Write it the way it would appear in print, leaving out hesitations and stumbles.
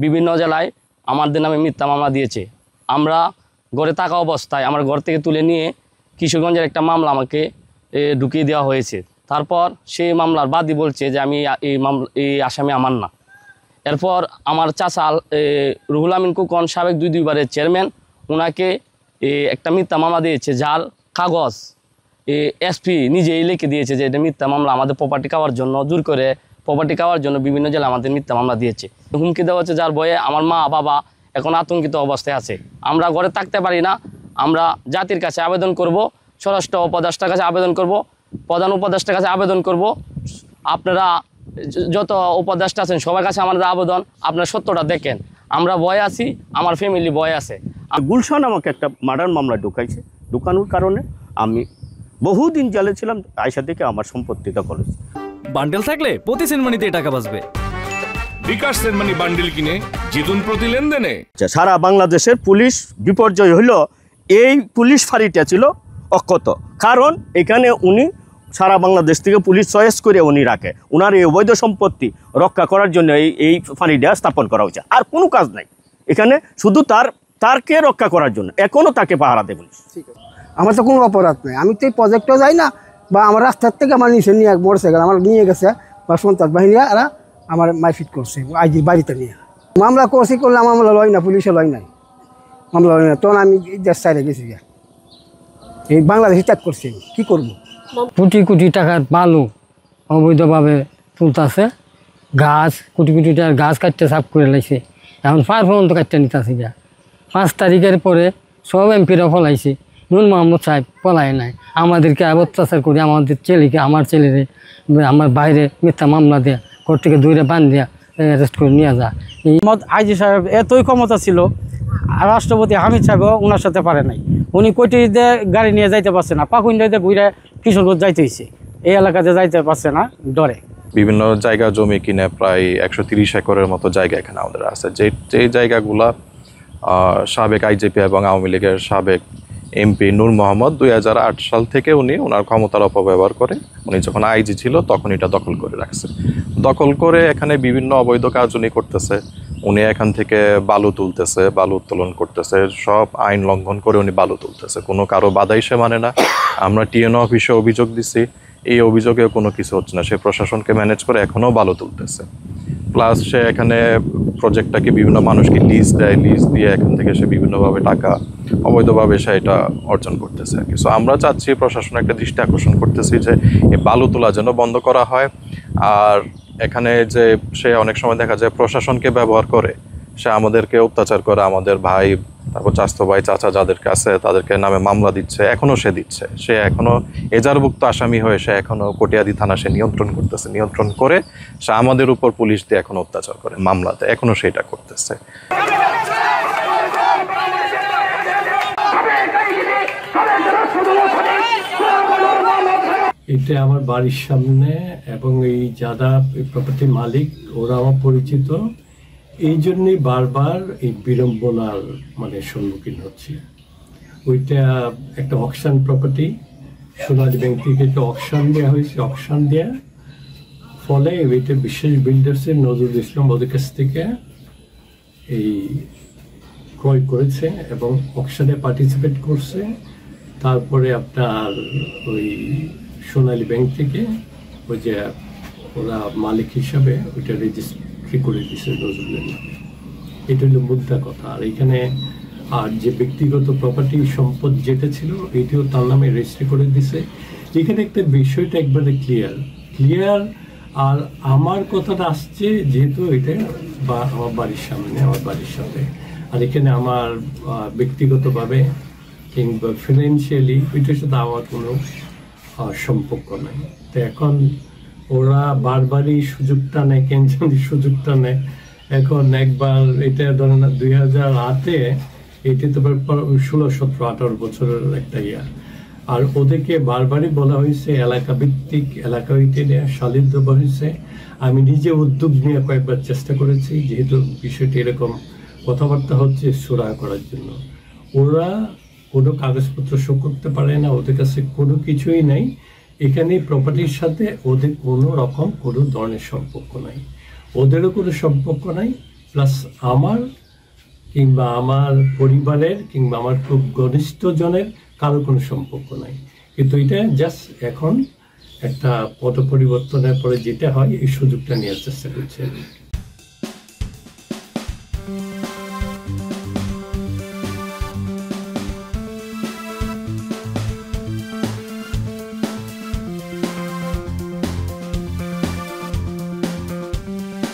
বিভিন্ন জেলায় আমাদের নামে মিথ্যা মামলা দিয়েছে। আমরা ঘরে থাকা অবস্থায় আমার ঘর থেকে তুলে নিয়ে কিশোরগঞ্জের একটা মামলা আমাকে ঢুকিয়ে দেওয়া হয়েছে। তারপর সেই মামলার বাদী বলছে যে আমি এই আসামি আমার না। এরপর আমার চাচা রুহুল আমিন খোকন সাবেক দুইবারের চেয়ারম্যান, ওনাকে একটা মিথ্যা মামলা দিয়েছে, যার কাগজ এসপি নিজেই লিখে দিয়েছে যে এটা মিথ্যা মামলা। আমাদের প্রপার্টি খাওয়ার জন্য, জোর করে প্রপার্টি খাওয়ার জন্য বিভিন্ন জেলায় আমাদের মিথ্যা মামলা দিয়েছে। হুমকি দেওয়া হচ্ছে, যার ভয়ে আমার মা বাবা এখন আতঙ্কিত অবস্থায় আছে। আমরা ঘরে থাকতে পারি না। আমরা জাতির কাছে আবেদন করব, স্বরাষ্ট্র উপদেষ্টার কাছে আবেদন করব, প্রধান উপদেষ্টার কাছে আবেদন করব। আপনারা যত উপদেষ্টা আছেন সবার কাছে আমাদের আবেদন, আপনার সত্যটা দেখেন। আমরা ভয় আছি, আমার ফ্যামিলি ভয় আছে। গুলশান আমাকে একটা মার্ডার মামলা ঢুকাইছে, ঢুকানোর কারণে আমি বহুদিন জেলে ছিলাম। আয়সা থেকে আমার সম্পত্তি দখল হয়েছে। বান্ডেল থাকলে প্রতি সেনমানিতে টাকা বাঁচবে। বিকাশ সেনমানি বান্ডেল কিনে জিতুন প্রতি লেনদেনে। সারা বাংলাদেশের পুলিশ বিপর্যয় হলো, এই পুলিশ ফাঁড়িটা ছিল অক্ষত। কারণ এখানে উনি সারা বাংলাদেশ থেকে পুলিশ চয়েস করে উনি রাখে। ওনার এই অবৈধ সম্পত্তি রক্ষা করার জন্য এই ফাঁড়িটা স্থাপন করা হয়েছে। আর কোনো কাজ নাই এখানে, শুধু তারকে রক্ষা করার জন্য। এখনও তাকে পাহারা দেবেন। আমার তো কোনো অপরাধ নেই, আমি তো এই প্রজেক্টও যাই না, বা আমার রাস্তার থেকে আমার নিচে নিয়ে মোটরসাইকেল আমার নিয়ে গেছে, বা সন্ত্রাস বাহিনীরা এরা আমার মারপিট করছে আইজির বাড়িতে নিয়ে। মামলা করছি, করলে মামলা লয় না, পুলিশে লয় নাই, মামলা লয় না। তখন আমি দেশ সাইডে গেছি, এই বাংলাদেশে ত্যাগ করছি। কী করবো? কোটি কোটি টাকার বালু অবৈধভাবে তুলতেছে, গাছ কোটি কোটি টাকার গাছ কাটতে সাফ করে লাইছে। এখন পার পর্যন্ত কাটতে নিতেছে যা। 5 তারিখের পরে সব এমপিরা ফলাইছে, নূর মোহাম্মদ সাহেব পলায় নাই। আমাদেরকে অত্যাচার করে আমাদের ছেলেকে, আমার ছেলেরে আমার বাইরে মিথ্যা মামলা দেয়া, ঘর থেকে দূরে বান দেওয়া, অ্যারেস্ট করে নিয়ে যা। আইজি সাহেব এতই ক্ষমতা ছিল, রাষ্ট্রপতি হামিদ সাহেবও ওনার সাথে পারে নাই। উনি কোটিতে গাড়ি নিয়ে যাইতে পারছে না, পাকুন্ডাইতে ঘুরে কিশোরগঞ্জ যাইতে হয়েছে, এই এলাকাতে যাইতে পারছে না ডরে। বিভিন্ন জায়গা জমি কিনে প্রায় 130 একরের মতো জায়গা এখানে আমাদের আছে। যে জায়গাগুলা সাবেক আইজিপি এবং আওয়ামী লীগের সাবেক এমপি নূর মোহাম্মদ 2008 সাল থেকে উনি ওনার ক্ষমতার অপব্যবহার করে, উনি যখন আইজি ছিল তখন এটা দখল করে রাখছে। দখল করে এখানে বিভিন্ন অবৈধ কাজ উনি করতেছে। উনি এখান থেকে বালু তুলতেছে, বালু উত্তোলন করতেছে, সব আইন লঙ্ঘন করে উনি বালু তুলতেছে। কোনো কারো বাধাই সে মানে না। আমরা টিএনও অফিসে অভিযোগ দিছি, এই অভিযোগেও কোনো কিছু হচ্ছে না। সে প্রশাসনকে ম্যানেজ করে এখনও বালু তুলতেছে। প্লাস সে এখানে প্রজেক্টটাকে বিভিন্ন মানুষকে লিজ দেয়, লিজ দিয়ে এখান থেকে সে বিভিন্নভাবে টাকা অবৈধভাবে সে এটা অর্জন করতেছে আর কি। সো আমরা চাচ্ছি, প্রশাসন একটা দৃষ্টি আকর্ষণ করতেছি যে এই বালু তোলা যেন বন্ধ করা হয়। আর এখানে যে সে অনেক সময় দেখা যায় প্রশাসনকে ব্যবহার করে, সে আমাদেরকে অত্যাচার করে, আমাদের ভাই, তারপর চাচতো ভাই, চাচা যাদেরকে আছে তাদেরকে নামে মামলা দিচ্ছে, এখনও সে দিচ্ছে। সে এখনও এজাহারভুক্ত আসামি হয়ে সে এখনও কটিয়াদি থানা সে নিয়ন্ত্রণ করতেছে। নিয়ন্ত্রণ করে সে আমাদের উপর পুলিশ দিয়ে এখনও অত্যাচার করে, মামলাতে এখনও সেটা করতেছে। এটা আমার বাড়ির সামনে, এবং এই যারা প্রপার্টির মালিক ওরা আমার পরিচিত। এই জন্যই বারবার এই বিড়ম্বনার সম্মুখীন হচ্ছি। ওইটা একটা অকশন প্রপার্টি, সোনালী ব্যাংক থেকে একটা অকশন দেওয়া হয়েছে। অকশন দেওয়া ফলে ওইটা বিশেষ বিল্ডার্সের নজরুল ইসলাম ওদের কাছ থেকে এই ক্রয় করেছে এবং অকশনে পার্টিসিপেট করছে। তারপরে আপনার ওই সোনালী ব্যাংক থেকে ওই যে ওরা মালিক হিসাবে ওইটা রেজিস্ট্রি করে দিয়েছে নজরুলের নামে। এটা হলো মুদ্রা কথা। আর এখানে আর যে ব্যক্তিগত প্রপার্টি সম্পদ যেটা ছিল এটিও তার নামে রেজিস্ট্রি করে দিছে। এখানে একটা বিষয়টা একবারে ক্লিয়ার। আর আমার কথাটা আসছে যেহেতু এটা আমার বাড়ির সামনে, আমার বাড়ির সাথে, আর এখানে আমার ব্যক্তিগতভাবে কিংবা ফিনান্সিয়ালি ওইটার সাথে আমার কোনো সম্পর্ক নাই। তো এখন ওরা বারবারই সুযোগটা নেয়, কেন জানি সুযোগটা নেয়। এখন একবার এটা ধরেন 2008-এ এটা তো 16, 17, 18 বছরের একটা ইয়া। আর ওদেরকে বারবারই বলা হয়েছে এলাকা ভিত্তিক, এলাকা ভিত্তিক শালিত দেওয়া হয়েছে। আমি নিজে উদ্যোগ নিয়ে কয়েকবার চেষ্টা করেছি, যেহেতু বিষয়টি এরকম কথাবার্তা হচ্ছে সুরাহ করার জন্য। ওরা কোনো কাগজপত্র শো করতে পারে না, ওদের কাছে কোনো কিছুই নাই। এখানে প্রপার্টির সাথে ওদের কোনো রকম কোনো ধরনের সম্পর্ক নাই, ওদেরও কোনো সম্পর্ক নাই, প্লাস আমার কিংবা আমার পরিবারের কিংবা আমার খুব ঘনিষ্ঠ জনের কারো কোনো সম্পর্ক নাই। কিন্তু এটা জাস্ট এখন একটা পট পরিবর্তনের পরে যেটা হয় এই সুযোগটা নেওয়ার চেষ্টা করছে।